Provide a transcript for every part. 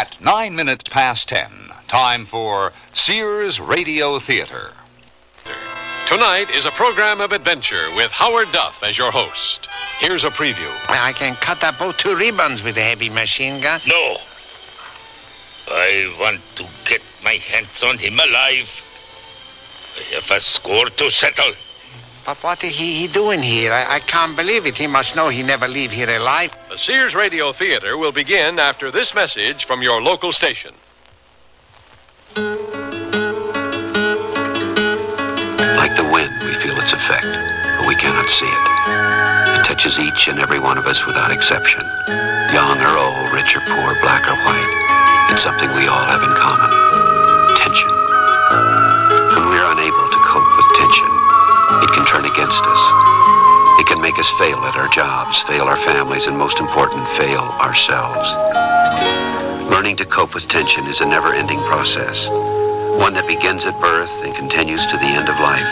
At 9 minutes past 10, time for Sears Radio Theater. Tonight is a program of adventure with Howard Duff as your host. Here's a preview. I can cut up both two ribbons with a heavy machine gun. No. I want to get my hands on him alive. I have a score to settle. But what is he doing here? I can't believe it. He must know he never leave here alive. The Sears Radio Theater will begin after this message from your local station. Like the wind, we feel its effect, but we cannot see it. It touches each and every one of us without exception. Young or old, rich or poor, black or white. It's something we all have in common. Tension. When we're unable to cope with tension, it can turn against us. It can make us fail at our jobs, fail our families, and most important, fail ourselves. Learning to cope with tension is a never-ending process, one that begins at birth and continues to the end of life.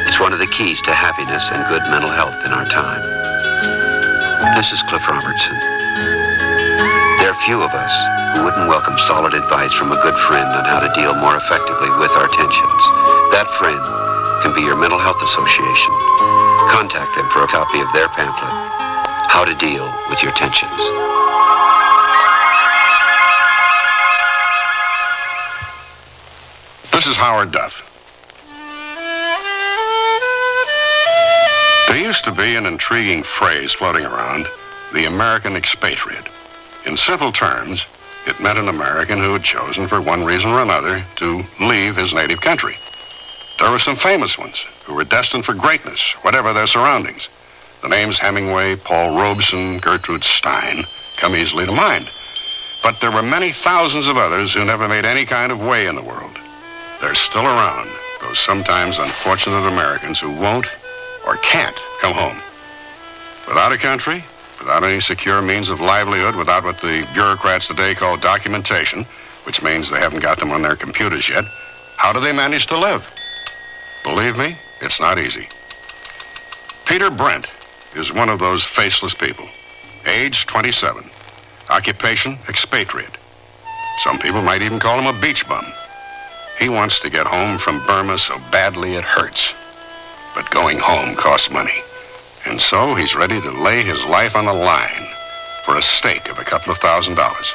It's one of the keys to happiness and good mental health in our time. This is Cliff Robertson. There are few of us who wouldn't welcome solid advice from a good friend on how to deal more effectively with our tensions. That friend can be your mental health association. Contact them for a copy of their pamphlet, How to Deal with Your Tensions. This is Howard Duff. There used to be an intriguing phrase floating around, the American expatriate. In simple terms, it meant an American who had chosen for one reason or another to leave his native country. There were some famous ones who were destined for greatness, whatever their surroundings. The names Hemingway, Paul Robeson, Gertrude Stein come easily to mind. But there were many thousands of others who never made any kind of way in the world. They're still around, those sometimes unfortunate Americans who won't or can't come home. Without a country, without any secure means of livelihood, without what the bureaucrats today call documentation, which means they haven't got them on their computers yet, how do they manage to live? Believe me, it's not easy. Peter Brent is one of those faceless people. Age 27. Occupation expatriate. Some people might even call him a beach bum. He wants to get home from Burma so badly it hurts. But going home costs money. And so he's ready to lay his life on the line for a stake of a couple of $1,000s.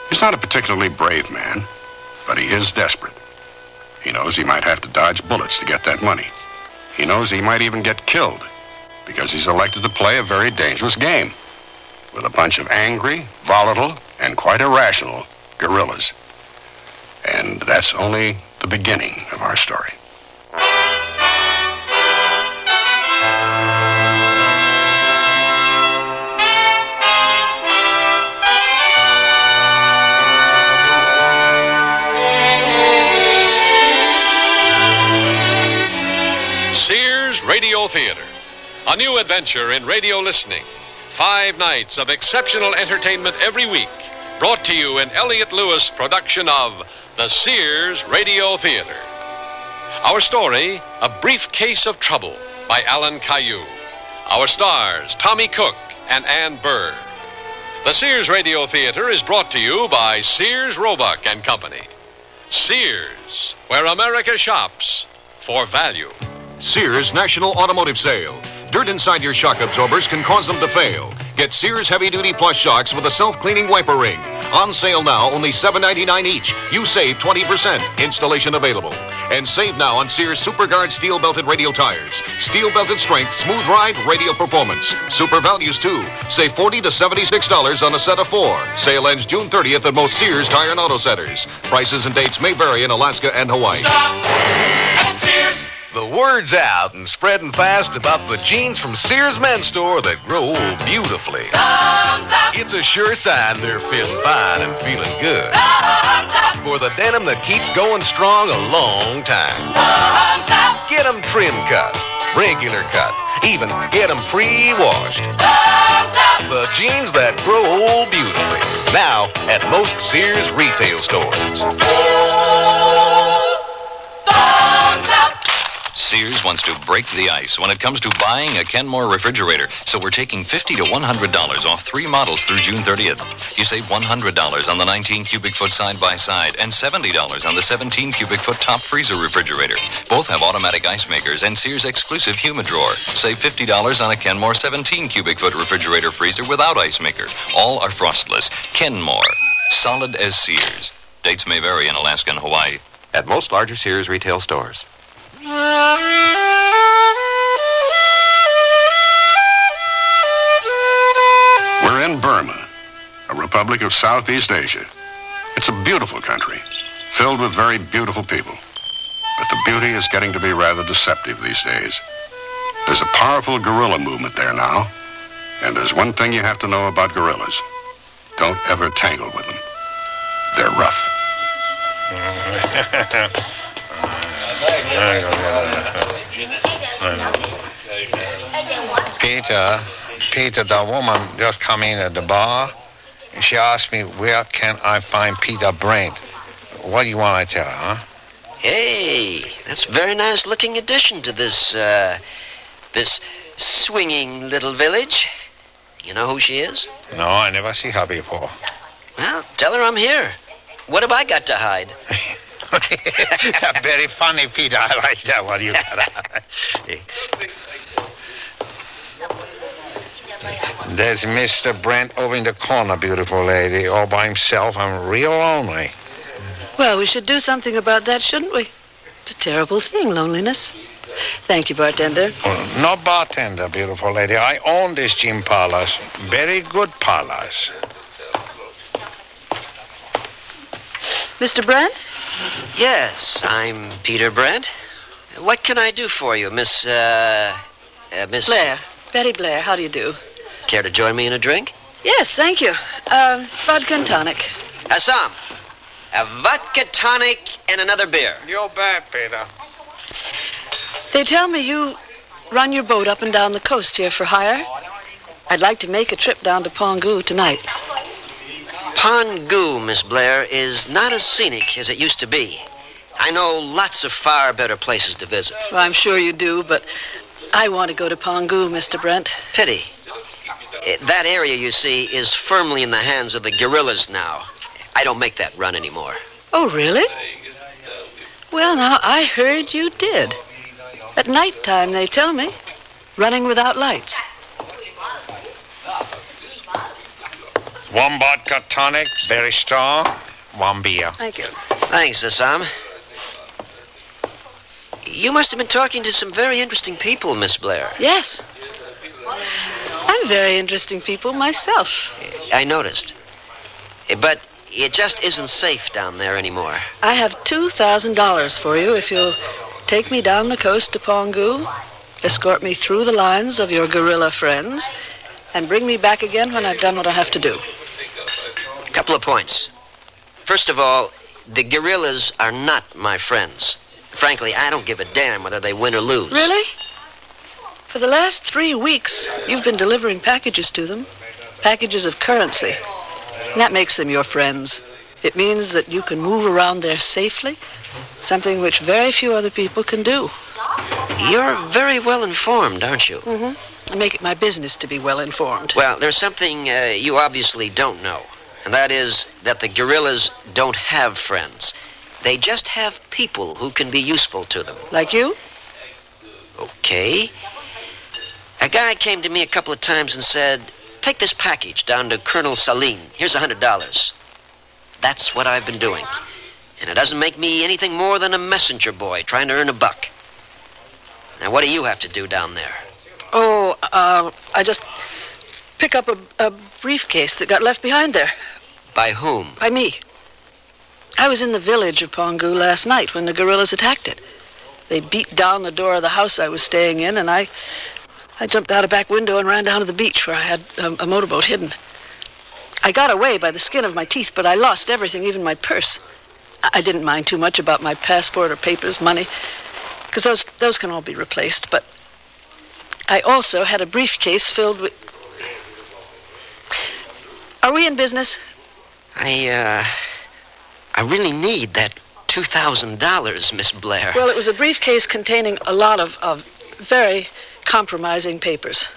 He's not a particularly brave man, but he is desperate. He knows he might have to dodge bullets to get that money. He knows he might even get killed because he's elected to play a very dangerous game with a bunch of angry, volatile, and quite irrational guerrillas. And that's only the beginning of our story. Sears Radio Theater, a new adventure in radio listening. 5 nights of exceptional entertainment every week, brought to you in Elliott Lewis' production of the Sears Radio Theater. Our story, A Briefcase of Trouble, by Alan Caillou. Our stars, Tommy Cook and Ann Burr. The Sears Radio Theater is brought to you by Sears, Roebuck and Company. Sears, where America shops for value. Sears National Automotive Sale. Dirt inside your shock absorbers can cause them to fail. Get Sears Heavy Duty Plus shocks with a self-cleaning wiper ring. On sale now, only $7.99 each. You save 20%. Installation available. And save now on Sears Super-Guard steel-belted radial tires. Steel-belted strength, smooth ride, radial performance. Super values, too. Save $40 to $76 on a set of 4. Sale ends June 30th at most Sears Tire and Auto Centers. Prices and dates may vary in Alaska and Hawaii. Stop at Sears. The word's out and spreading fast about the jeans from Sears Men's Store that grow beautifully. It's a sure sign they're feeling fine and feeling good. For the denim that keeps going strong a long time. Get them trim cut, regular cut, even get them pre-washed. The jeans that grow old beautifully. Now at most Sears retail stores. Sears wants to break the ice when it comes to buying a Kenmore refrigerator, so we're taking $50 to $100 off 3 models through June 30th. You save $100 on the 19 cubic foot side-by-side and $70 on the 17 cubic foot top freezer refrigerator. Both have automatic ice makers and Sears exclusive humid drawer. Save $50 on a Kenmore 17 cubic foot refrigerator freezer without ice maker. All are frostless. Kenmore. Solid as Sears. Dates may vary in Alaska and Hawaii. At most larger Sears retail stores. We're in Burma, a republic of Southeast Asia. It's a beautiful country, filled with very beautiful people. But the beauty is getting to be rather deceptive these days. There's a powerful guerrilla movement there now. And there's one thing you have to know about guerrillas. Don't ever tangle with them. They're rough. Peter, the woman just come in at the bar. And she asked me, where can I find Peter Brent? What do you want I tell her, huh? Hey, that's a very nice looking addition to this swinging little village. You know who she is? No, I never see her before. Well, tell her I'm here. What have I got to hide? Very funny, Peter. I like that one. You got. There's Mr. Brent over in the corner, beautiful lady, all by himself. I'm real lonely. Well, we should do something about that, shouldn't we? It's a terrible thing, loneliness. Thank you, bartender. Oh, no bartender, beautiful lady. I own this gin parlors. Very good parlors. Mr. Brent? Yes, I'm Peter Brent. What can I do for you, Miss Blair. Betty Blair, how do you do? Care to join me in a drink? Yes, thank you. Vodka and tonic. Assam. A vodka tonic and another beer. You bet, Peter. They tell me you run your boat up and down the coast here for hire. I'd like to make a trip down to Pongu tonight. Pongu, Miss Blair, is not as scenic as it used to be. I know lots of far better places to visit. Well, I'm sure you do, but I want to go to Pongu, Mr. Brent. Pity. That area, you see, is firmly in the hands of the guerrillas now. I don't make that run anymore. Oh, really? Well, now, I heard you did. At nighttime, they tell me. Running without lights. One vodka tonic, very strong. One beer. Thank you. Thanks, Assam. You must have been talking to some very interesting people, Miss Blair. Yes. I'm very interesting people myself. I noticed. But it just isn't safe down there anymore. I have $2,000 for you if you'll take me down the coast to Pongu, escort me through the lines of your guerrilla friends, and bring me back again when I've done what I have to do. A couple of points. First of all, the guerrillas are not my friends. Frankly, I don't give a damn whether they win or lose. Really? For the last 3 weeks, you've been delivering packages to them. Packages of currency. And that makes them your friends. It means that you can move around there safely, something which very few other people can do. You're very well informed, aren't you? Mm-hmm. I make it my business to be well informed. Well, there's something you obviously don't know, and that is that the guerrillas don't have friends. They just have people who can be useful to them. Like you? Okay. A guy came to me a couple of times and said, take this package down to Colonel Saline. Here's $100. That's what I've been doing. And it doesn't make me anything more than a messenger boy trying to earn a buck. Now, what do you have to do down there? Oh, I just pick up a briefcase that got left behind there. By whom? By me. I was in the village of Pongu last night when the guerrillas attacked it. They beat down the door of the house I was staying in, and I jumped out a back window and ran down to the beach where I had a motorboat hidden. I got away by the skin of my teeth, but I lost everything, even my purse. I didn't mind too much about my passport or papers, money, because those can all be replaced, but I also had a briefcase filled with... Are we in business? I really need that $2,000, Miss Blair. Well, it was a briefcase containing a lot of very compromising papers.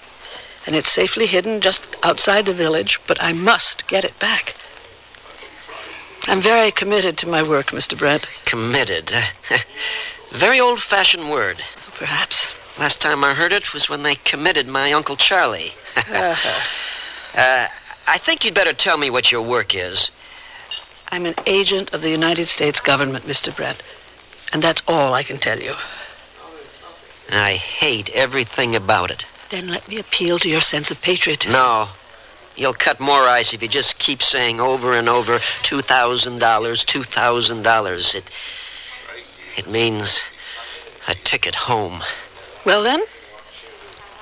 And it's safely hidden just outside the village, but I must get it back. I'm very committed to my work, Mr. Brent. Committed? Very old-fashioned word. Perhaps. Last time I heard it was when they committed my Uncle Charlie. I think you'd better tell me what your work is. I'm an agent of the United States government, Mr. Brent. And that's all I can tell you. I hate everything about it. Then let me appeal to your sense of patriotism. No. You'll cut more ice if you just keep saying over and over, $2,000, $2,000. It means a ticket home. Well, then?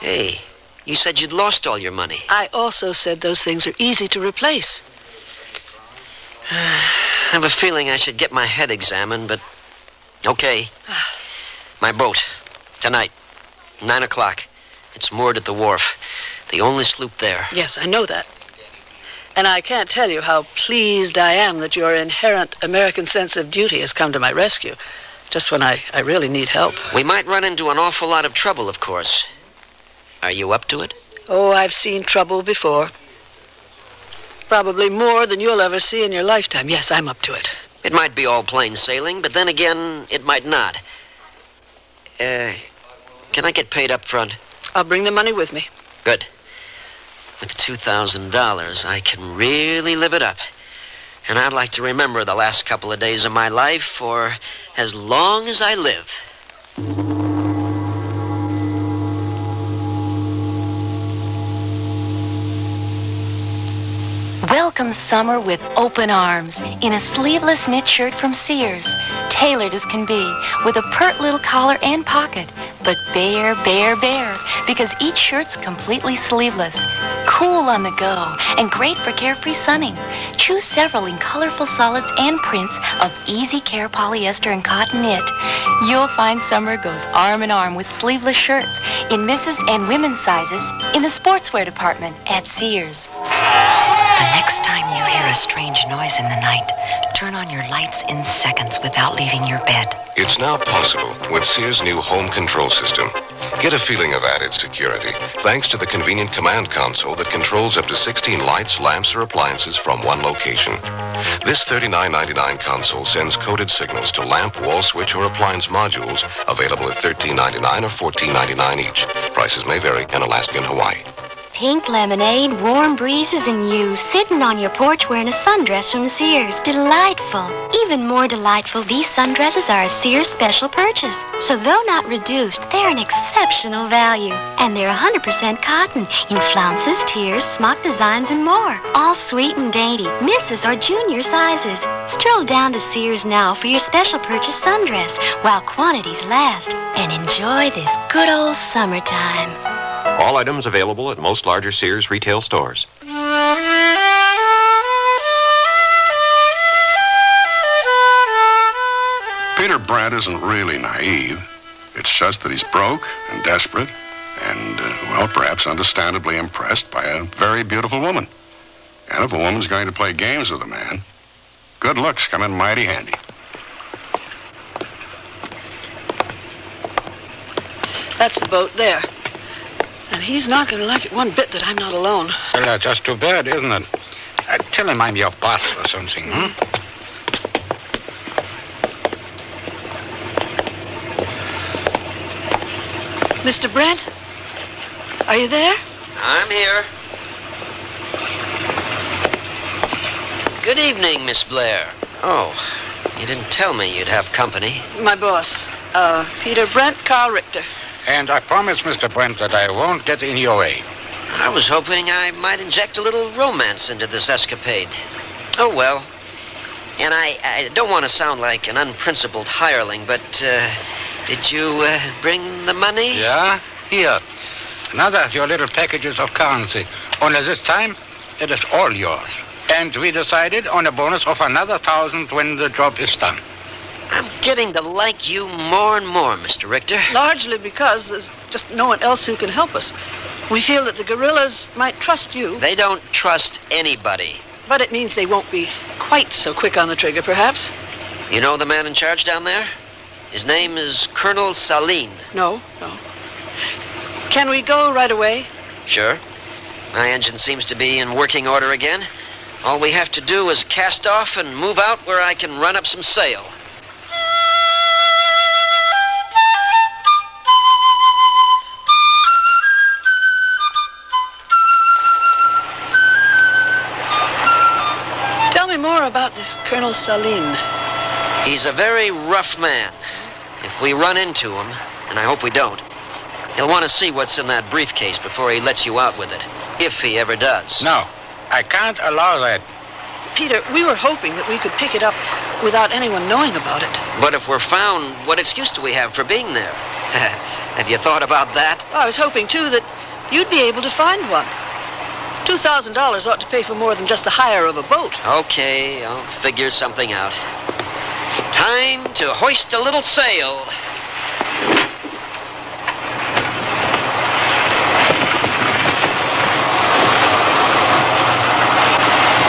Hey, you said you'd lost all your money. I also said those things are easy to replace. I have a feeling I should get my head examined, but... Okay. My boat. Tonight. 9 o'clock. It's moored at the wharf. The only sloop there. Yes, I know that. And I can't tell you how pleased I am that your inherent American sense of duty has come to my rescue, just when I really need help. We might run into an awful lot of trouble, of course. Are you up to it? Oh, I've seen trouble before. Probably more than you'll ever see in your lifetime. Yes, I'm up to it. It might be all plain sailing, but then again, it might not. Can I get paid up front? I'll bring the money with me. Good. With $2,000, I can really live it up. And I'd like to remember the last couple of days of my life for as long as I live. Welcome summer with open arms in a sleeveless knit shirt from Sears, tailored as can be, with a pert little collar and pocket, but bare, because each shirt's completely sleeveless, cool on the go, and great for carefree sunning. Choose several in colorful solids and prints of easy care polyester and cotton knit. You'll find summer goes arm in arm with sleeveless shirts in misses and women's sizes in the sportswear department at Sears. The next time you hear a strange noise in the night, turn on your lights in seconds without leaving your bed. It's now possible with Sears' new home control system. Get a feeling of added security thanks to the convenient command console that controls up to 16 lights, lamps, or appliances from one location. This $39.99 console sends coded signals to lamp, wall switch, or appliance modules available at $13.99 or $14.99 each. Prices may vary in Alaska and Hawaii. Pink lemonade, warm breezes, and you sitting on your porch wearing a sundress from Sears. Delightful. Even more delightful, these sundresses are a Sears special purchase. So though not reduced, they're an exceptional value. And they're 100% cotton in flounces, tiers, smock designs, and more. All sweet and dainty, misses or junior sizes. Stroll down to Sears now for your special purchase sundress while quantities last. And enjoy this good old summertime. All items available at most larger Sears retail stores. Peter Brent isn't really naive. It's just that he's broke and desperate and, well, perhaps understandably impressed by a very beautiful woman. And if a woman's going to play games with a man, good looks come in mighty handy. That's the boat there. And he's not going to like it one bit that I'm not alone. Well, that's just too bad, isn't it? Tell him I'm your boss or something, Mr. Brent? Are you there? I'm here. Good evening, Miss Blair. Oh, you didn't tell me you'd have company. My boss, Peter Brent, Carl Richter. And I promise, Mr. Brent, that I won't get in your way. I was hoping I might inject a little romance into this escapade. Oh, well. And I don't want to sound like an unprincipled hireling, but, did you, bring the money? Yeah? Here. Another of your little packages of currency. Only this time, it is all yours. And we decided on a bonus of another 1,000 when the job is done. I'm getting to like you more and more, Mr. Richter. Largely because there's just no one else who can help us. We feel that the guerrillas might trust you. They don't trust anybody. But it means they won't be quite so quick on the trigger, perhaps. You know the man in charge down there? His name is Colonel Saline. No. Can we go right away? Sure. My engine seems to be in working order again. All we have to do is cast off and move out where I can run up some sail. Tell me more about this Colonel Saline. He's a very rough man. If we run into him, and I hope we don't, he'll want to see what's in that briefcase before he lets you out with it, if he ever does. No, I can't allow that. Peter, we were hoping that we could pick it up without anyone knowing about it. But if we're found, what excuse do we have for being there? Have you thought about that? Well, I was hoping, too, that you'd be able to find one. $2,000 ought to pay for more than just the hire of a boat. Okay, I'll figure something out. Time to hoist a little sail.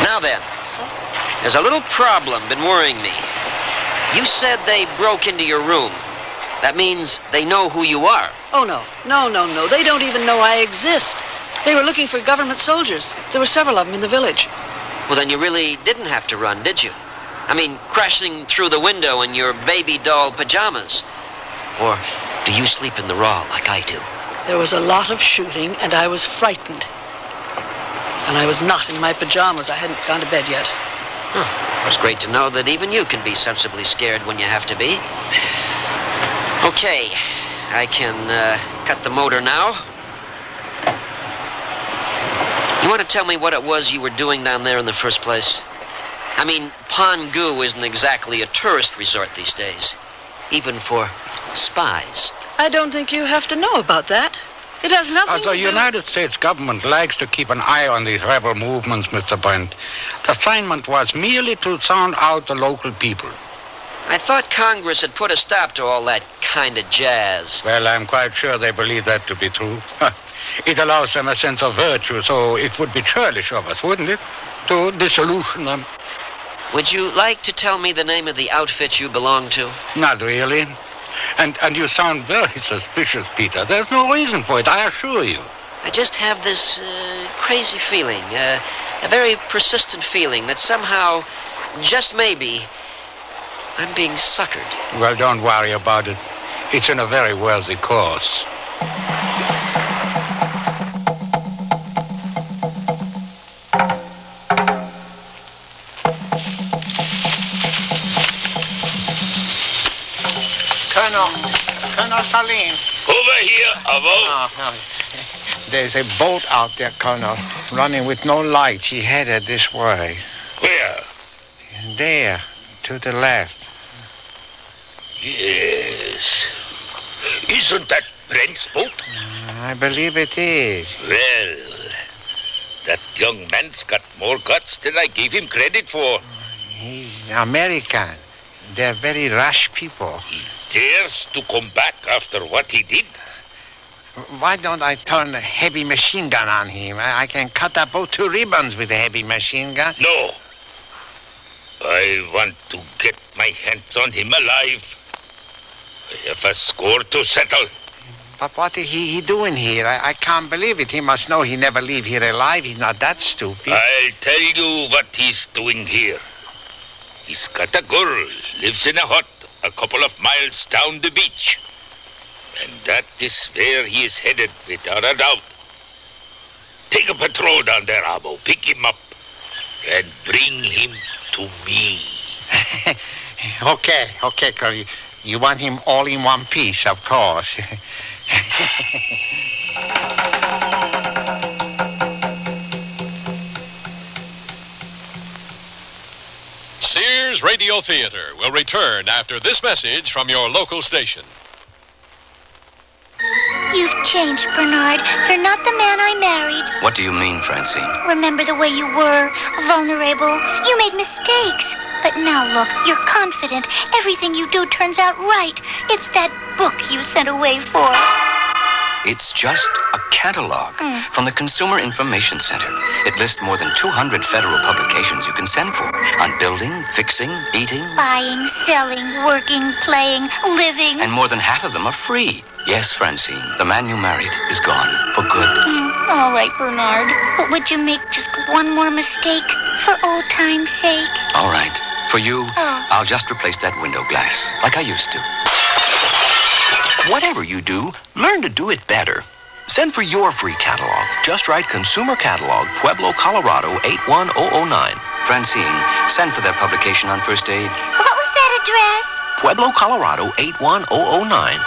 Now then, there's a little problem been worrying me. You said they broke into your room. That means they know who you are. Oh, no. They don't even know I exist. They were looking for government soldiers. There were several of them in the village. Well, then you really didn't have to run, did you? I mean, crashing through the window in your baby doll pajamas. Or do you sleep in the raw like I do? There was a lot of shooting, and I was frightened. And I was not in my pajamas. I hadn't gone to bed yet. Huh. It's great to know that even you can be sensibly scared when you have to be. Okay, I can cut the motor now. You want to tell me what it was you were doing down there in the first place? I mean, Pongu isn't exactly a tourist resort these days, even for spies. I don't think you have to know about that. It has nothing to do... The United States government likes to keep an eye on these rebel movements, Mr. Brent. The assignment was merely to sound out the local people. I thought Congress had put a stop to all that kind of jazz. Well, I'm quite sure they believe that to be true. It allows them a sense of virtue, so it would be churlish of us, wouldn't it, to disillusion them? Would you like to tell me the name of the outfit you belong to? Not really. And you sound very suspicious, Peter. There's no reason for it, I assure you. I just have this crazy feeling, a very persistent feeling that somehow, just maybe, I'm being suckered. Well, don't worry about it. It's in a very worthy cause. Colonel Saline. Over here, Avo. No. There's a boat out there, Colonel, running with no lights. He headed this way. Where? There, to the left. Yes. Isn't that Brent's boat? I believe it is. Well, that young man's got more guts than I gave him credit for. He's American. They're very rash people. He dares to come back after what he did. Why don't I turn a heavy machine gun on him? I can cut that boat to ribbons with a heavy machine gun. No. I want to get my hands on him alive. I have a score to settle. But what is he doing here? I can't believe it. He must know he never leave here alive. He's not that stupid. I'll tell you what he's doing here. He's got a girl, lives in a hut a couple of miles down the beach. And that is where he is headed, without a doubt. Take a patrol down there, Abo. Pick him up and bring him to me. Okay, Curry. You want him all in one piece, of course. Sears Radio Theater will return after this message from your local station. You've changed, Bernard. You're not the man I married. What do you mean, Francine? Remember the way you were, vulnerable. You made mistakes. But now look, you're confident. Everything you do turns out right. It's that book you sent away for. It's just a catalog from the Consumer Information Center. It lists more than 200 federal publications you can send for on building, fixing, eating. Buying, selling, working, playing, living. And more than half of them are free. Yes, Francine, the man you married is gone for good. All right, Bernard. But would you make just one more mistake for old time's sake? All right. For you, I'll just replace that window glass like I used to. Whatever you do, learn to do it better. Send for your free catalog. Just write Consumer Catalog, Pueblo, Colorado, 81009. Francine, send for that publication on first aid. What was that address? Pueblo, Colorado, 81009.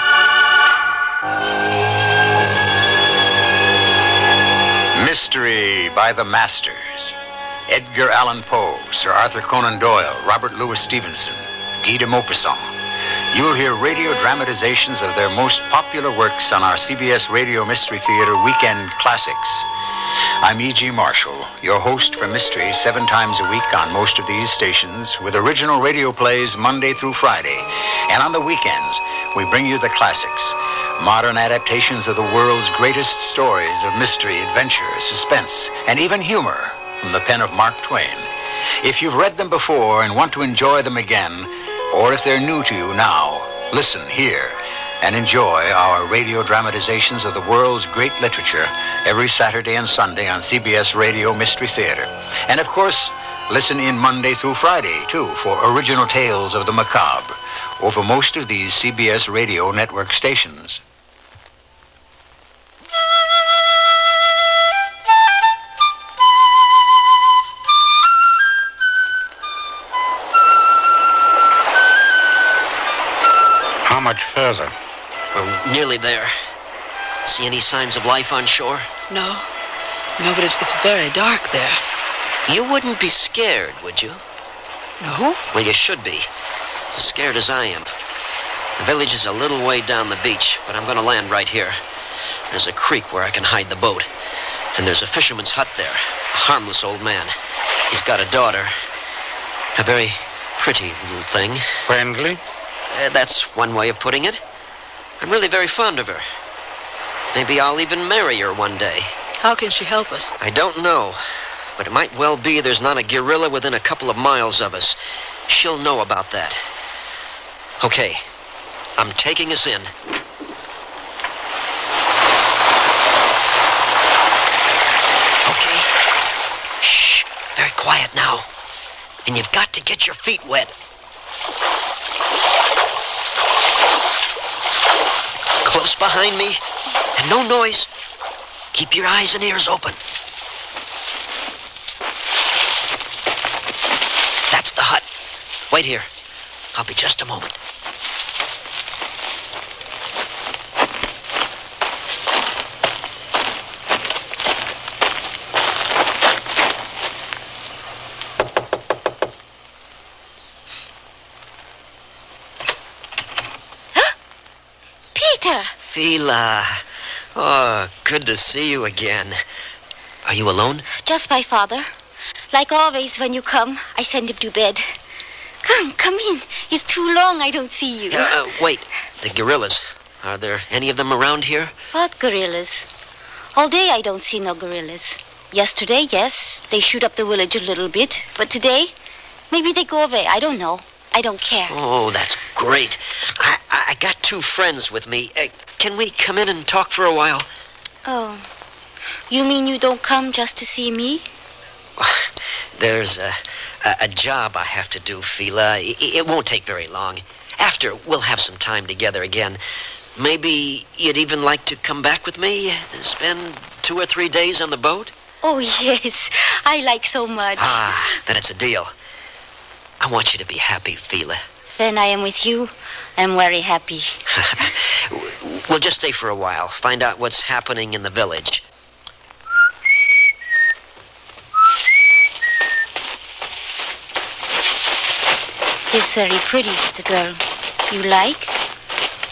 Mystery by the Masters. Edgar Allan Poe, Sir Arthur Conan Doyle, Robert Louis Stevenson, Guy de Maupassant. You'll hear radio dramatizations of their most popular works on our CBS Radio Mystery Theater Weekend Classics. I'm E.G. Marshall, your host for Mystery 7 times a week on most of these stations, with original radio plays Monday through Friday. And on the weekends, we bring you the classics, modern adaptations of the world's greatest stories of mystery, adventure, suspense, and even humor from the pen of Mark Twain. If you've read them before and want to enjoy them again, or if they're new to you now, listen here and enjoy our radio dramatizations of the world's great literature every Saturday and Sunday on CBS Radio Mystery Theater. And of course, listen in Monday through Friday, too, for original tales of the macabre over most of these CBS Radio network stations. How much further? We're nearly there. See any signs of life on shore? No, but it's very dark there. You wouldn't be scared, would you? No? Well, you should be. As scared as I am. The village is a little way down the beach, but I'm going to land right here. There's a creek where I can hide the boat. And there's a fisherman's hut there. A harmless old man. He's got a daughter. A very pretty little thing. Friendly? That's one way of putting it. I'm really very fond of her. Maybe I'll even marry her one day. How can she help us? I don't know. But it might well be there's not a guerrilla within a couple of miles of us. She'll know about that. Okay. I'm taking us in. Okay. Shh. Very quiet now. And you've got to get your feet wet. Close behind me. And no noise. Keep your eyes and ears open. That's the hut. Wait here. I'll be just a moment. Peter! Fila. Oh, good to see you again. Are you alone? Just my father. Like always, when you come, I send him to bed. Come in. It's too long I don't see you. Wait. The guerrillas. Are there any of them around here? What gorillas? All day I don't see no gorillas. Yesterday, yes, they shoot up the village a little bit. But today, maybe they go away. I don't know. I don't care. Oh, that's great. I got 2 friends with me. Can we come in and talk for a while? Oh. You mean you don't come just to see me? There's a job I have to do, Fila. It won't take very long. After, we'll have some time together again. Maybe you'd even like to come back with me? Spend 2 or 3 days on the boat? Oh, yes. I like so much. Then it's a deal. I want you to be happy, Fila. When I am with you, I'm very happy. We'll just stay for a while. Find out what's happening in the village. It's very pretty, the girl. You like?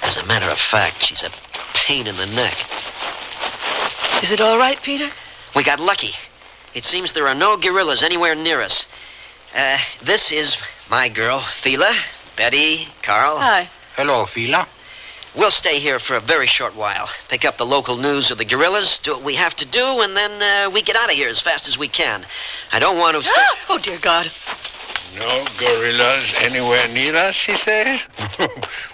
As a matter of fact, she's a pain in the neck. Is it all right, Peter? We got lucky. It seems there are no guerrillas anywhere near us. This is my girl, Fila. Betty, Carl. Hi. Hello, Fila. We'll stay here for a very short while. Pick up the local news of the guerrillas, do what we have to do, and then we get out of here as fast as we can. I don't want to... Oh, dear God. No guerrillas anywhere near us, he said?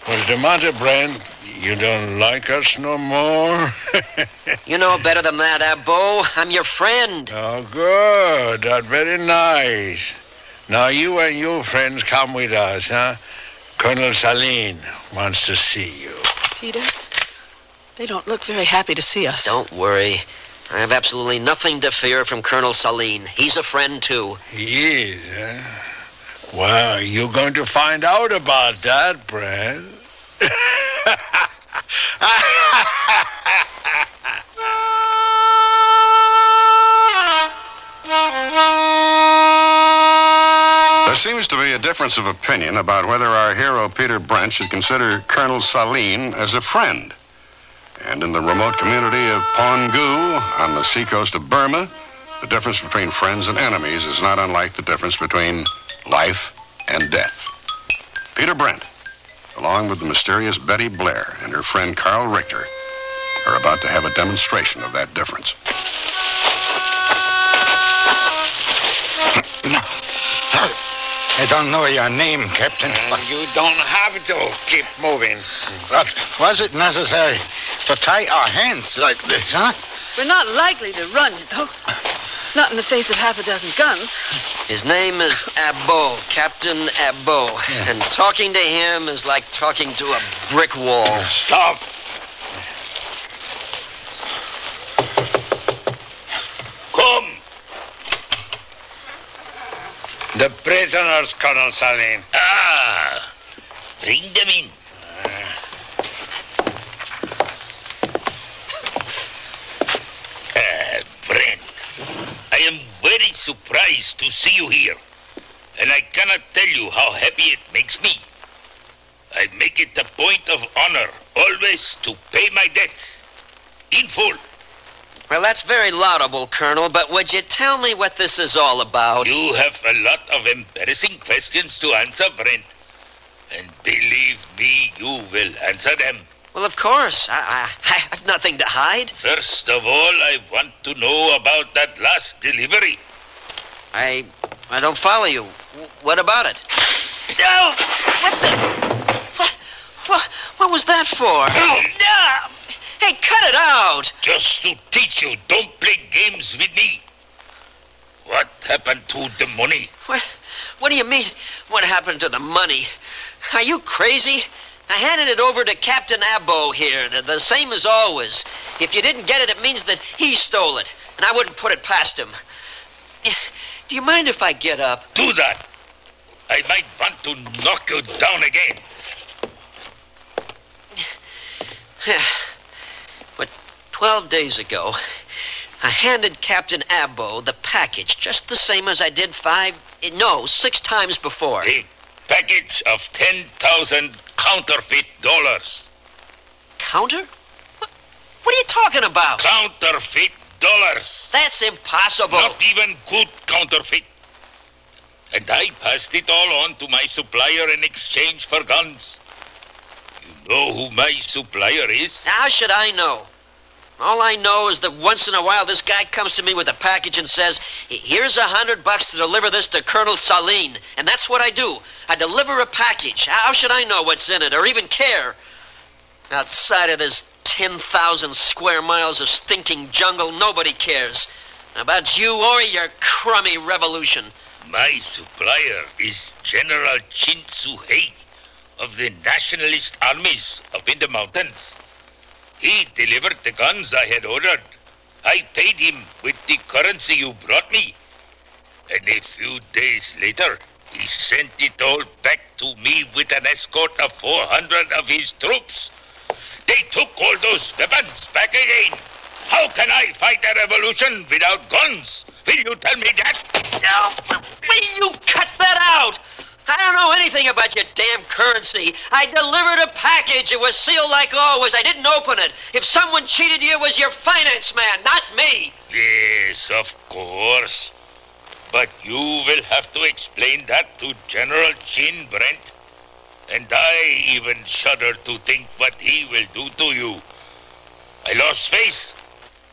What's the matter, Brent? You don't like us no more? You know better than that, Abbo. I'm your friend. Oh, good. That's very nice. Now, you and your friends come with us, huh? Colonel Saline wants to see you. Peter, they don't look very happy to see us. Don't worry. I have absolutely nothing to fear from Colonel Saline. He's a friend, too. He is, huh? Well, you're going to find out about that, Brent. There seems to be a difference of opinion about whether our hero Peter Brent should consider Colonel Saline as a friend. And in the remote community of Pongu, on the seacoast of Burma, the difference between friends and enemies is not unlike the difference between life and death. Peter Brent, along with the mysterious Betty Blair and her friend Carl Richter, are about to have a demonstration of that difference. I don't know your name, Captain. You don't have to keep moving. But was it necessary to tie our hands like this, huh? We're not likely to run, you know. Not in the face of half a dozen guns. His name is Abbo, Captain Abbo. Yeah. And talking to him is like talking to a brick wall. Stop. Come. The prisoners, Colonel Saline. Ah, bring them in. Brent, I am very surprised to see you here, and I cannot tell you how happy it makes me. I make it a point of honor always to pay my debts in full. Well, that's very laudable, Colonel, but would you tell me what this is all about? You have a lot of embarrassing questions to answer, Brent. And believe me, you will answer them. Well, of course. I have nothing to hide. First of all, I want to know about that last delivery. I don't follow you. What about it? No! What was that for? No! Hey, cut it out! Just to teach you, don't play games with me. What happened to the money? What do you mean, what happened to the money? Are you crazy? I handed it over to Captain Abbo here, the same as always. If you didn't get it, it means that he stole it, and I wouldn't put it past him. Do you mind if I get up? Do that. I might want to knock you down again. But 12 days ago, I handed Captain Abbo the package just the same as I did 6 times before. A package of 10,000 counterfeit dollars. Counter? What are you talking about? Counterfeit dollars. That's impossible. Not even good counterfeit. And I passed it all on to my supplier in exchange for guns. You know who my supplier is? How should I know? All I know is that once in a while this guy comes to me with a package and says, here's $100 to deliver this to Colonel Saline. And that's what I do. I deliver a package. How should I know what's in it or even care? Outside of this 10,000 square miles of stinking jungle, nobody cares. About you or your crummy revolution. My supplier is General Chin Su-hei of the nationalist armies up in the mountains. He delivered the guns I had ordered. I paid him with the currency you brought me. And a few days later, he sent it all back to me with an escort of 400 of his troops. They took all those weapons back again. How can I fight a revolution without guns? Will you tell me that? No, will you cut that out? I don't know anything about your damn currency. I delivered a package. It was sealed like always. I didn't open it. If someone cheated you, it was your finance man, not me. Yes, of course. But you will have to explain that to General Chin, Brent. And I even shudder to think what he will do to you. I lost faith,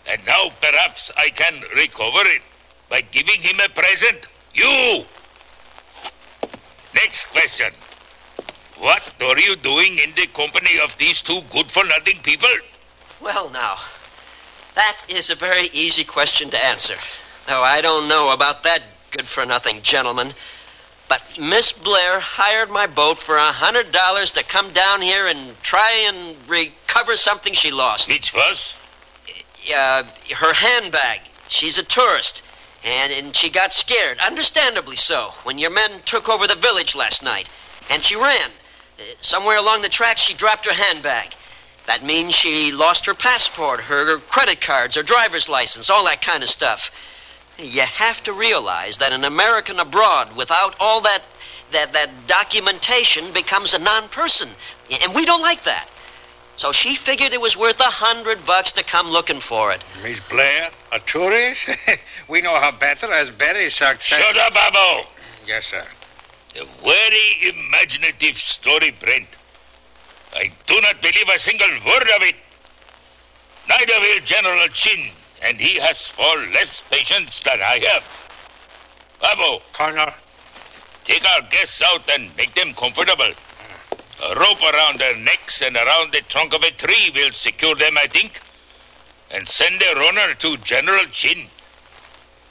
and now perhaps I can recover it by giving him a present. You! Next question. What are you doing in the company of these two good-for-nothing people? Well, now, that is a very easy question to answer. Though I don't know about that good-for-nothing gentleman. But Miss Blair hired my boat for $100 to come down here and try and recover something she lost. Which was? Her handbag. She's a tourist. And she got scared, understandably so, when your men took over the village last night. And she ran. Somewhere along the tracks, she dropped her handbag. That means she lost her passport, her credit cards, her driver's license, all that kind of stuff. You have to realize that an American abroad without all that documentation becomes a non-person. And we don't like that. So she figured it was worth $100 to come looking for it. Miss Blair, a tourist? We know her better as very successful. Shut up, Abo! Yes, sir. A very imaginative story, Brent. I do not believe a single word of it. Neither will General Chin, and he has far less patience than I have. Abo. Colonel. Take our guests out and make them comfortable. A rope around their necks and around the trunk of a tree will secure them, I think. And send a runner to General Chin.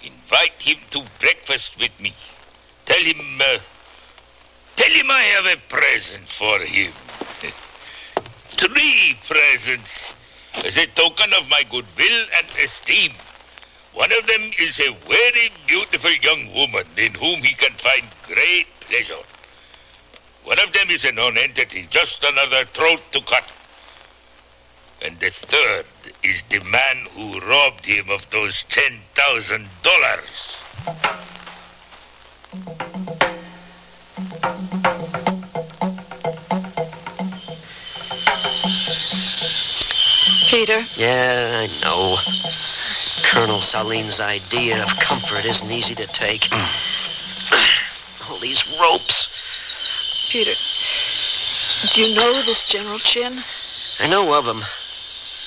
Invite him to breakfast with me. Tell him I have a present for him. 3 presents as a token of my goodwill and esteem. One of them is a very beautiful young woman in whom he can find great pleasure. One of them is a non-entity, just another throat to cut. And the third is the man who robbed him of those $10,000. Peter? Yeah, I know. Colonel Salin's idea of comfort isn't easy to take. All these ropes. Peter, do you know this General Chin? I know of him.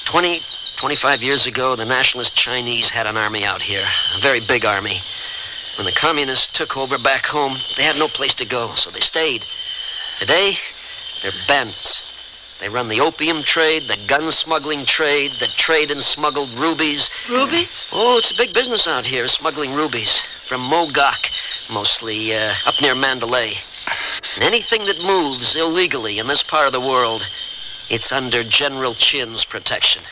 25 years ago, the nationalist Chinese had an army out here. A very big army. When the communists took over back home, they had no place to go, so they stayed. Today, they're bandits. They run the opium trade, the gun smuggling trade, the trade in smuggled rubies. Rubies? Oh, it's a big business out here, smuggling rubies. From Mogok, mostly, up near Mandalay. And anything that moves illegally in this part of the world, it's under General Chin's protection.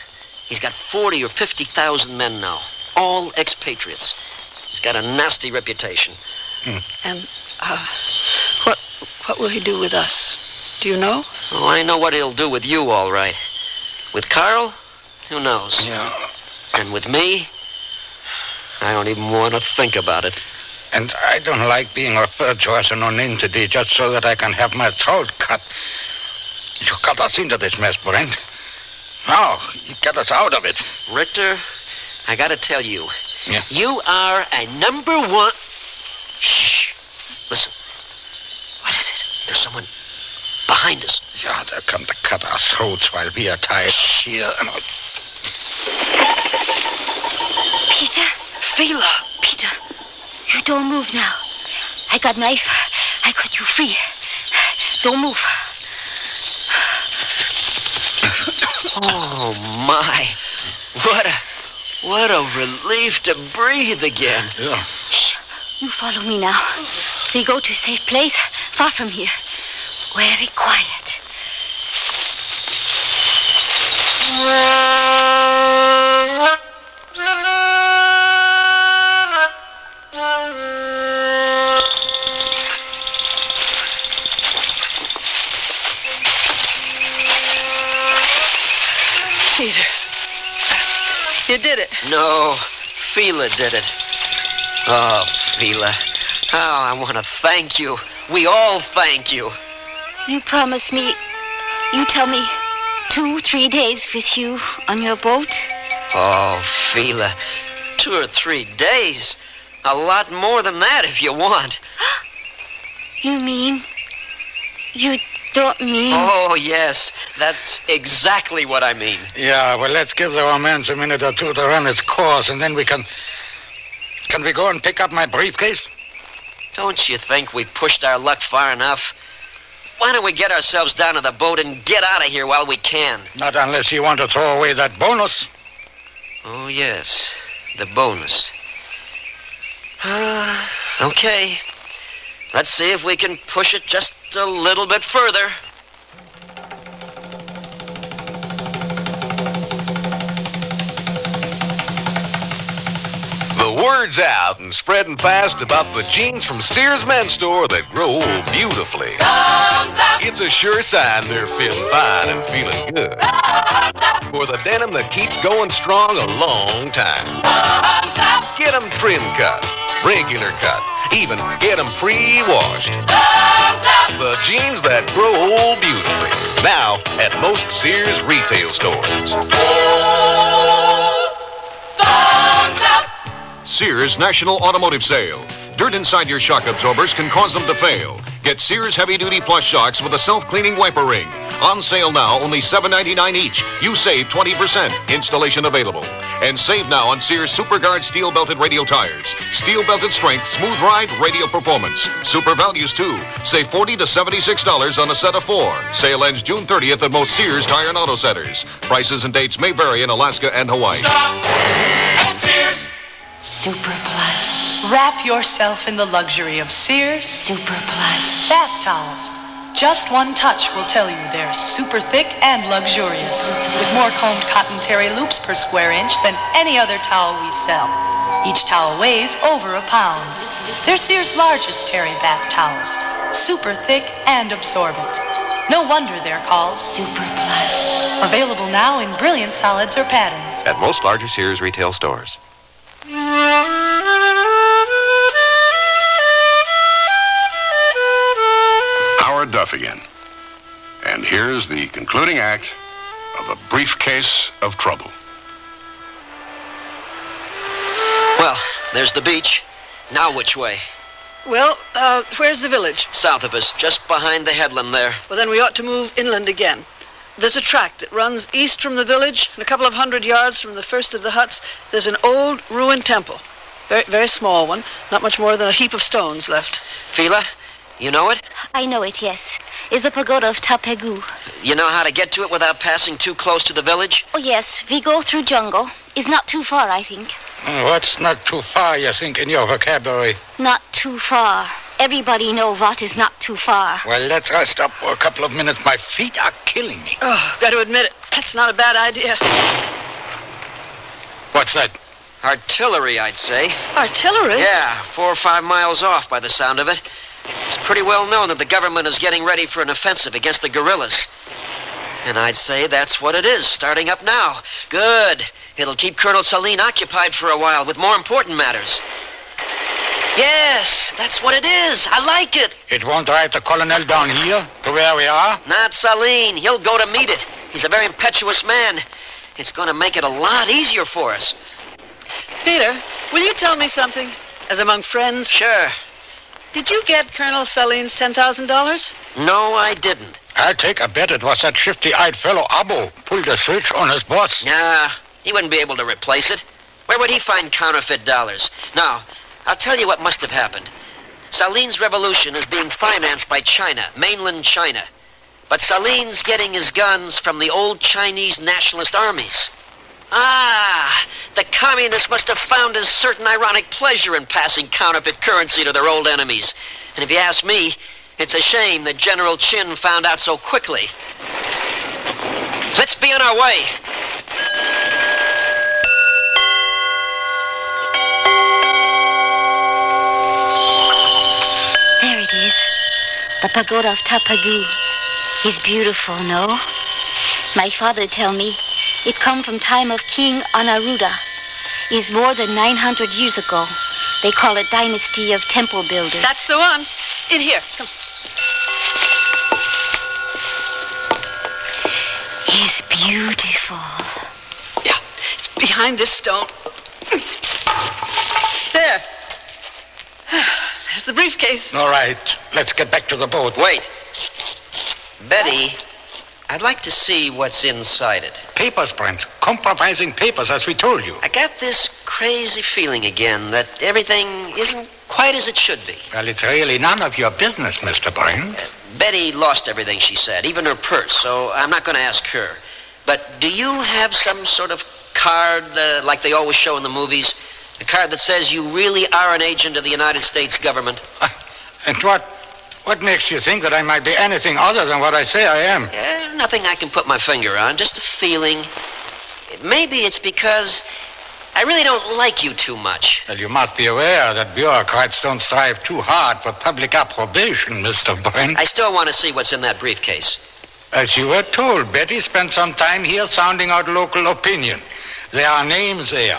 He's got 40 or 50,000 men now, all expatriates. He's got a nasty reputation. And, what will he do with us? Do you know? Oh, I know what he'll do with you, all right. With Carl, who knows? Yeah. And with me, I don't even want to think about it. And I don't like being referred to as a non-entity just so that I can have my throat cut. You got us into this mess, Brent. Now, you get us out of it. Richter, I gotta tell you. Yeah. You are a number one... Shh. Listen. What is it? There's someone behind us. Yeah, they'll come to cut our throats while we are tied here. Peter? Fila! Peter, you don't move now. I got knife. I cut you free. Don't move. Oh, my. What a relief to breathe again. Yeah. Shh. You follow me now. We go to a safe place, far from here. Very quiet. Peter, you did it. No, Fila did it. Oh, Fila. Oh, I want to thank you. We all thank you. You promise me, you tell me 2-3 days with you on your boat? Oh, Fila, 2 or 3 days. A lot more than that if you want. You mean you don't mean... Oh, yes. That's exactly what I mean. Yeah, well, let's give the romance a minute or two to run its course, and then we can... Can we go and pick up my briefcase? Don't you think we pushed our luck far enough? Why don't we get ourselves down to the boat and get out of here while we can? Not unless you want to throw away that bonus. Oh, yes. The bonus. Okay. Let's see if we can push it just a little bit further. The word's out and spreading fast about the jeans from Sears Men's Store that grow beautifully. It's a sure sign they're feeling fine and feeling good. For the denim that keeps going strong a long time. Get them trim cut, regular cut, even get them pre-washed. The jeans that grow old beautifully. Now at most Sears retail stores. Sears National Automotive Sale. Dirt inside your shock absorbers can cause them to fail. Get Sears heavy-duty plus shocks with a self-cleaning wiper ring. On sale now, only $7.99 each. You save 20%. Installation available. And save now on Sears SuperGuard steel-belted radio tires. Steel-belted strength, smooth ride, radio performance. Super values, too. Save $40 to $76 on a set of 4. Sale ends June 30th at most Sears Tire and Auto Centers. Prices and dates may vary in Alaska and Hawaii. Stop at Sears. Super Plush. Wrap yourself in the luxury of Sears Super Plush bath towels. Just one touch will tell you they're super thick and luxurious, with more combed cotton terry loops per square inch than any other towel we sell. Each towel weighs over a pound. They're Sears' largest terry bath towels, super thick and absorbent. No wonder they're called Super Plush. Available now in brilliant solids or patterns. At most larger Sears retail stores. Howard Duff again. And here's the concluding act of A Briefcase of Trouble. Well, there's the beach. Now which way? Well, where's the village? South of us, just behind the headland there. Well, then we ought to move inland again. There's a track that runs east from the village, and a couple of 100 yards from the first of the huts, there's an old ruined temple. Very, very small one. Not much more than a heap of stones left. Fila, you know it? I know it, yes. It's the pagoda of Tapegu. You know how to get to it without passing too close to the village? Oh, yes. We go through jungle. It's not too far, I think. What's not too far, you think, in your vocabulary? Not too far. Everybody know what is not too far. Well, let's rest up for a couple of minutes. My feet are killing me. Oh, got to admit it. That's not a bad idea. What's that? Artillery, I'd say. Artillery? Yeah, 4 or 5 miles off by the sound of it. It's pretty well known that the government is getting ready for an offensive against the guerrillas. And I'd say that's what it is, starting up now. Good. It'll keep Colonel Saline occupied for a while with more important matters. Yes, that's what it is. I like it. It won't drive the colonel down here to where we are? Not Saline. He'll go to meet it. He's a very impetuous man. It's going to make it a lot easier for us. Peter, will you tell me something? As among friends? Sure. Did you get Colonel Saline's $10,000? No, I didn't. I'll take a bet it was that shifty-eyed fellow Abo pulled the switch on his boss. Nah, he wouldn't be able to replace it. Where would he find counterfeit dollars? Now, I'll tell you what must have happened. Saline's revolution is being financed by China, mainland China. But Saline's getting his guns from the old Chinese nationalist armies. Ah, the communists must have found a certain ironic pleasure in passing counterfeit currency to their old enemies. And if you ask me, it's a shame that General Chin found out so quickly. Let's be on our way. There it is. The pagoda of Tapegu. It's beautiful, no? My father tell me it come from time of King Anaruda. It's more than 900 years ago. They call it Dynasty of Temple Builders. That's the one. In here. Come. It's beautiful. Yeah, it's behind this stone. There. There's the briefcase. All right, let's get back to the boat. Wait. Betty, I'd like to see what's inside it. Papers, Brent. Compromising papers, as we told you. I got this crazy feeling again that everything isn't quite as it should be. Well, it's really none of your business, Mr. Brent. Betty lost everything, she said, even her purse, so I'm not going to ask her. But do you have some sort of card like they always show in the movies? A card that says you really are an agent of the United States government? And what makes you think that I might be anything other than what I say I am? Nothing I can put my finger on, just a feeling. Maybe it's because I really don't like you too much. Well, you must be aware that bureaucrats don't strive too hard for public approbation, Mr. Brent. I still want to see what's in that briefcase. As you were told, Betty spent some time here sounding out local opinion. There are names there.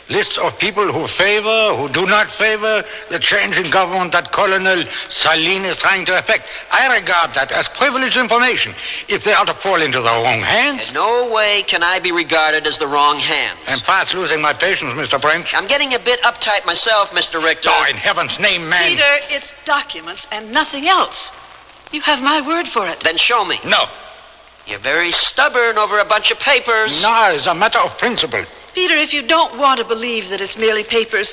Lists of people who favor, who do not favor the change in government that Colonel Saline is trying to effect. I regard that as privileged information. If they are to fall into the wrong hands... In no way can I be regarded as the wrong hands. I'm fast losing my patience, Mr. Brent. I'm getting a bit uptight myself, Mr. Richter. Oh, in heaven's name, man. Peter, it's documents and nothing else. You have my word for it. Then show me. No. You're very stubborn over a bunch of papers. No, it's a matter of principle. Peter, if you don't want to believe that it's merely papers,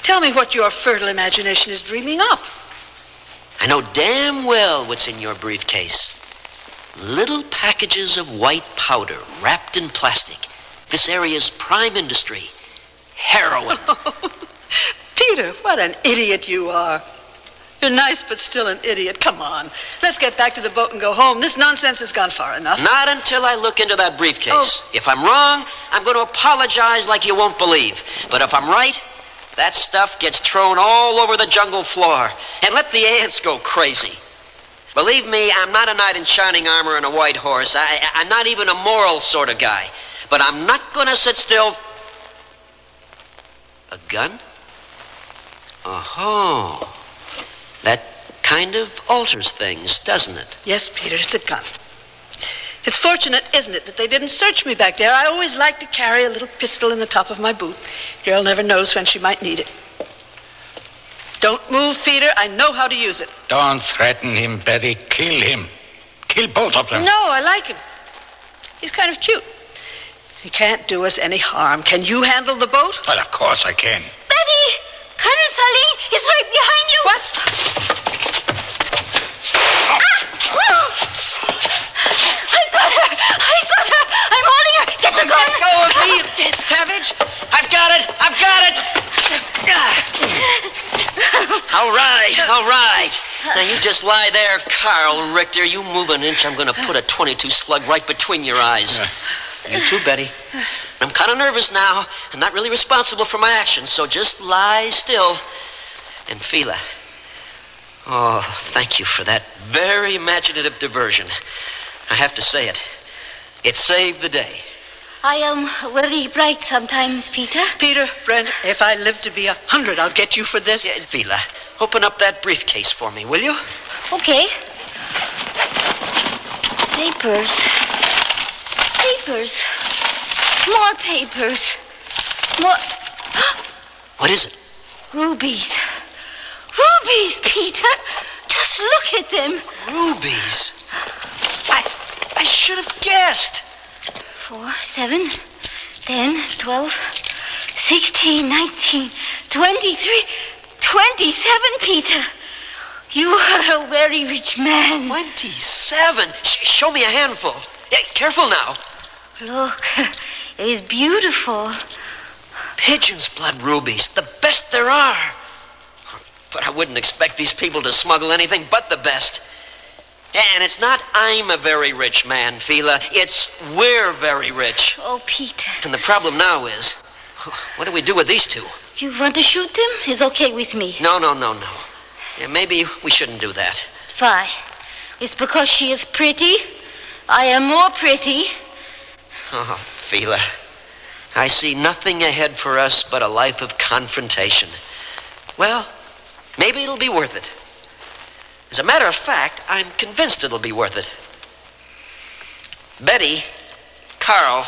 tell me what your fertile imagination is dreaming up. I know damn well what's in your briefcase. Little packages of white powder wrapped in plastic. This area's prime industry. Heroin. Peter, what an idiot you are. You're nice, but still an idiot. Come on. Let's get back to the boat and go home. This nonsense has gone far enough. Not until I look into that briefcase. Oh. If I'm wrong, I'm going to apologize like you won't believe. But if I'm right, that stuff gets thrown all over the jungle floor. And let the ants go crazy. Believe me, I'm not a knight in shining armor and a white horse. I'm not even a moral sort of guy. But I'm not going to sit still. A gun? Oh. That kind of alters things, doesn't it? Yes, Peter, it's a gun. It's fortunate, isn't it, that they didn't search me back there. I always like to carry a little pistol in the top of my boot. Girl never knows when she might need it. Don't move, Peter. I know how to use it. Don't threaten him, Betty. Kill him. Kill both of them. No, I like him. He's kind of cute. He can't do us any harm. Can you handle the boat? Well, of course I can. Betty! Colonel Saline is right behind you! What? I got her! I'm holding her! Get the gun! Let go of me, you dead savage! I've got it! All right. Now you just lie there, Carl Richter. You move an inch, I'm going to put a .22 slug right between your eyes. You too, Betty. I'm kind of nervous now. I'm not really responsible for my actions, so just lie still and feel it. Oh, thank you for that very imaginative diversion. I have to say it. It saved the day. I am very bright sometimes, Peter. Peter, Brent, if I live to be 100, I'll get you for this. Yeah, Vila, open up that briefcase for me, will you? Okay. Papers. More papers. More... What is it? Rubies. Rubies, Peter. Just look at them. Rubies. I should have guessed. 4, 7, 10, 12, 16, 19, 23, 27, Peter. You are a very rich man. 27? Show me a handful. Yeah, careful now. Look, it is beautiful. Pigeon's blood rubies, the best there are. But I wouldn't expect these people to smuggle anything but the best. And it's not I'm a very rich man, Fila. It's we're very rich. Oh, Peter. And the problem now is, what do we do with these two? You want to shoot them? It's okay with me. No. Yeah, maybe we shouldn't do that. Why? It's because she is pretty? I am more pretty. Oh, Fila, I see nothing ahead for us but a life of confrontation. Well, maybe it'll be worth it. As a matter of fact, I'm convinced it'll be worth it. Betty, Carl,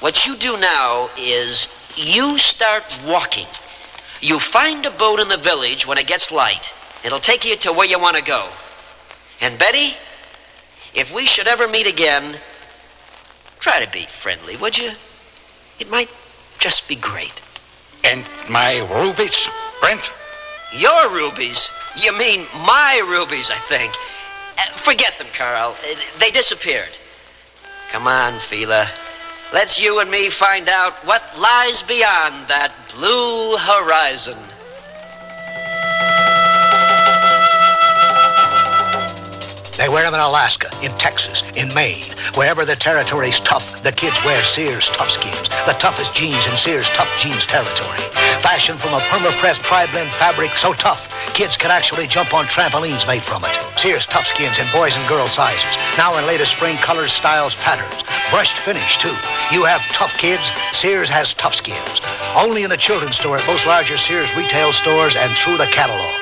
what you do now is you start walking. You find a boat in the village when it gets light. It'll take you to where you want to go. And Betty, If we should ever meet again, try to be friendly, would you? It might just be great. And my rubies, Brent? Your rubies? You mean my rubies, I think. Forget them, Carl. They disappeared. Come on, Fila. Let's you and me find out what lies beyond that blue horizon. They wear them in Alaska, in Texas, in Maine. Wherever the territory's tough, the kids wear Sears Tough Skins. The toughest jeans in Sears Tough Jeans territory. Fashioned from a perma-pressed tri-blend fabric so tough, kids can actually jump on trampolines made from it. Sears Tough Skins in boys and girls sizes. Now in latest spring colors, styles, patterns. Brushed finish, too. You have tough kids, Sears has Tough Skins. Only in the children's store at most larger Sears retail stores and through the catalog.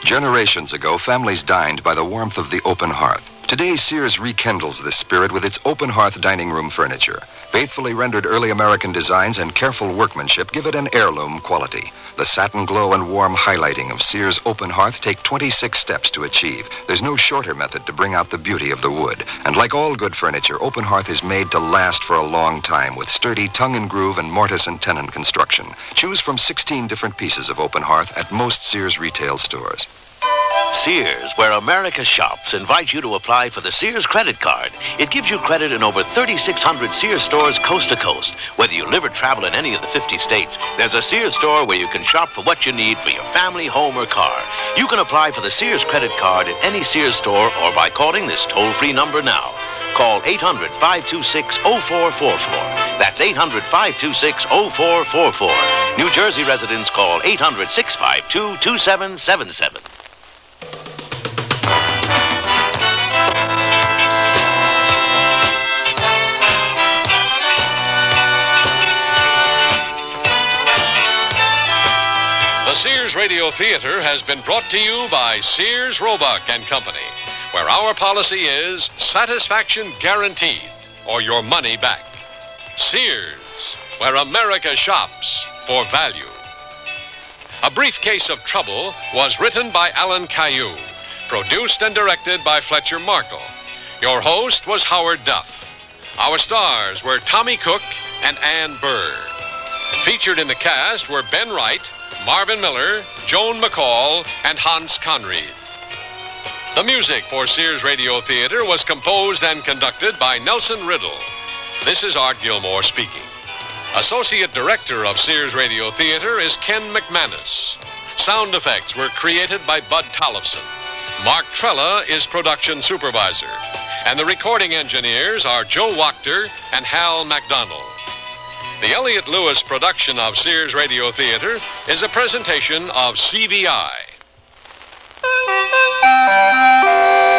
Generations ago, families dined by the warmth of the open hearth. Today, Sears rekindles this spirit with its open hearth dining room furniture. Faithfully rendered early American designs and careful workmanship give it an heirloom quality. The satin glow and warm highlighting of Sears open hearth take 26 steps to achieve. There's no shorter method to bring out the beauty of the wood. And like all good furniture, open hearth is made to last for a long time with sturdy tongue and groove and mortise and tenon construction. Choose from 16 different pieces of open hearth at most Sears retail stores. Sears, where America shops, invites you to apply for the Sears credit card. It gives you credit in over 3,600 Sears stores coast to coast. Whether you live or travel in any of the 50 states, there's a Sears store where you can shop for what you need for your family, home, or car. You can apply for the Sears credit card at any Sears store or by calling this toll-free number now. Call 800-526-0444. That's 800-526-0444. New Jersey residents call 800-652-2777. The Sears Radio Theater has been brought to you by Sears, Roebuck and Company, where our policy is satisfaction guaranteed or your money back. Sears, where America shops for value. A Briefcase of Trouble was written by Alan Caillou, produced and directed by Fletcher Markle. Your host was Howard Duff. Our stars were Tommy Cook and Ann Burr. Featured in the cast were Ben Wright, Marvin Miller, Joan McCall, and Hans Conried. The music for Sears Radio Theater was composed and conducted by Nelson Riddle. This is Art Gilmore speaking. Associate Director of Sears Radio Theater is Ken McManus. Sound effects were created by Bud Tollefson. Mark Trella is Production Supervisor. And the recording engineers are Joe Wachter and Hal MacDonald. The Elliott Lewis production of Sears Radio Theater is a presentation of CVI.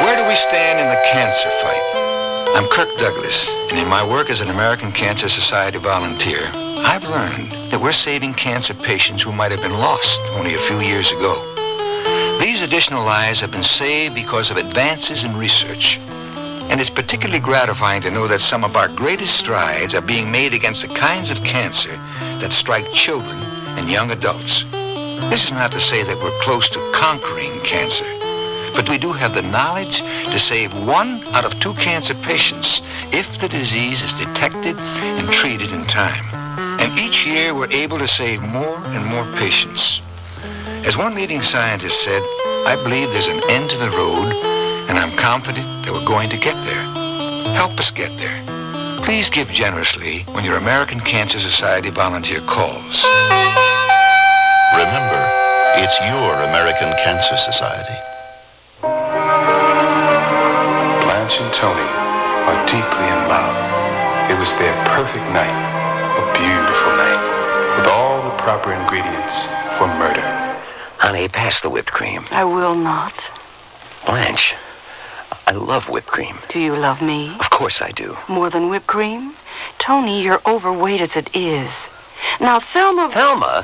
Where do we stand in the cancer fight? I'm Kirk Douglas, and in my work as an American Cancer Society volunteer, I've learned that we're saving cancer patients who might have been lost only a few years ago. These additional lives have been saved because of advances in research. And it's particularly gratifying to know that some of our greatest strides are being made against the kinds of cancer that strike children and young adults. This is not to say that we're close to conquering cancer, but we do have the knowledge to save 1 out of 2 cancer patients if the disease is detected and treated in time. And each year we're able to save more and more patients. As one leading scientist said, I believe there's an end to the road, and I'm confident that we're going to get there. Help us get there. Please give generously when your American Cancer Society volunteer calls. Remember, it's your American Cancer Society. Blanche and Tony are deeply in love. It was their perfect night, a beautiful night, with all the proper ingredients for murder. Honey, pass the whipped cream. I will not. Blanche, I love whipped cream. Do you love me? Of course I do. More than whipped cream? Tony, you're overweight as it is. Now, Thelma...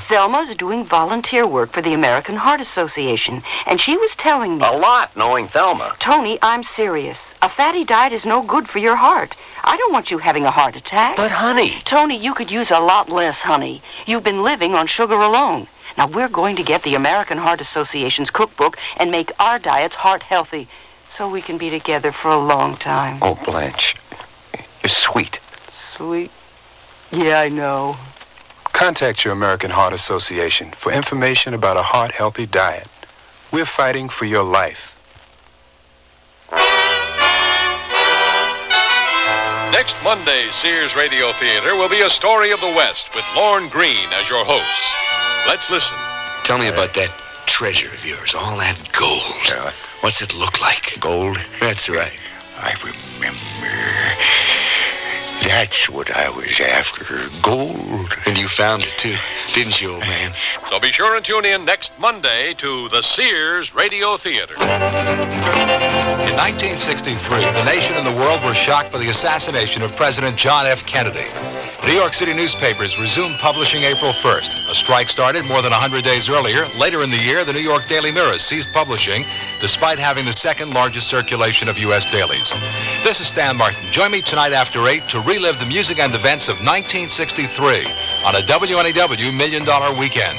Thelma's doing volunteer work for the American Heart Association, and she was telling me... A lot, knowing Thelma. Tony, I'm serious. A fatty diet is no good for your heart. I don't want you having a heart attack. But, honey... Tony, you could use a lot less honey. You've been living on sugar alone. Now, we're going to get the American Heart Association's cookbook and make our diets heart healthy. so we can be together for a long time. Oh, Blanche, you're sweet. Sweet? Yeah, I know. Contact your American Heart Association for information about a heart-healthy diet. We're fighting for your life. Next Monday's Sears Radio Theater will be A Story of the West with Lorne Greene as your host. Let's listen. Tell me about that treasure of yours, all that gold. What's it look like? Gold? That's right. I remember. That's what I was after, gold. And you found it, too, didn't you, old man? So be sure and tune in next Monday to the Sears Radio Theater. In 1963, the nation and the world were shocked by the assassination of President John F. Kennedy. New York City newspapers resumed publishing April 1st. A strike started more than 100 days earlier. Later in the year, the New York Daily Mirror ceased publishing, despite having the second largest circulation of U.S. dailies. This is Stan Martin. Join me tonight after 8 to relive the music and events of 1963 on a WNEW $1 Million Weekend.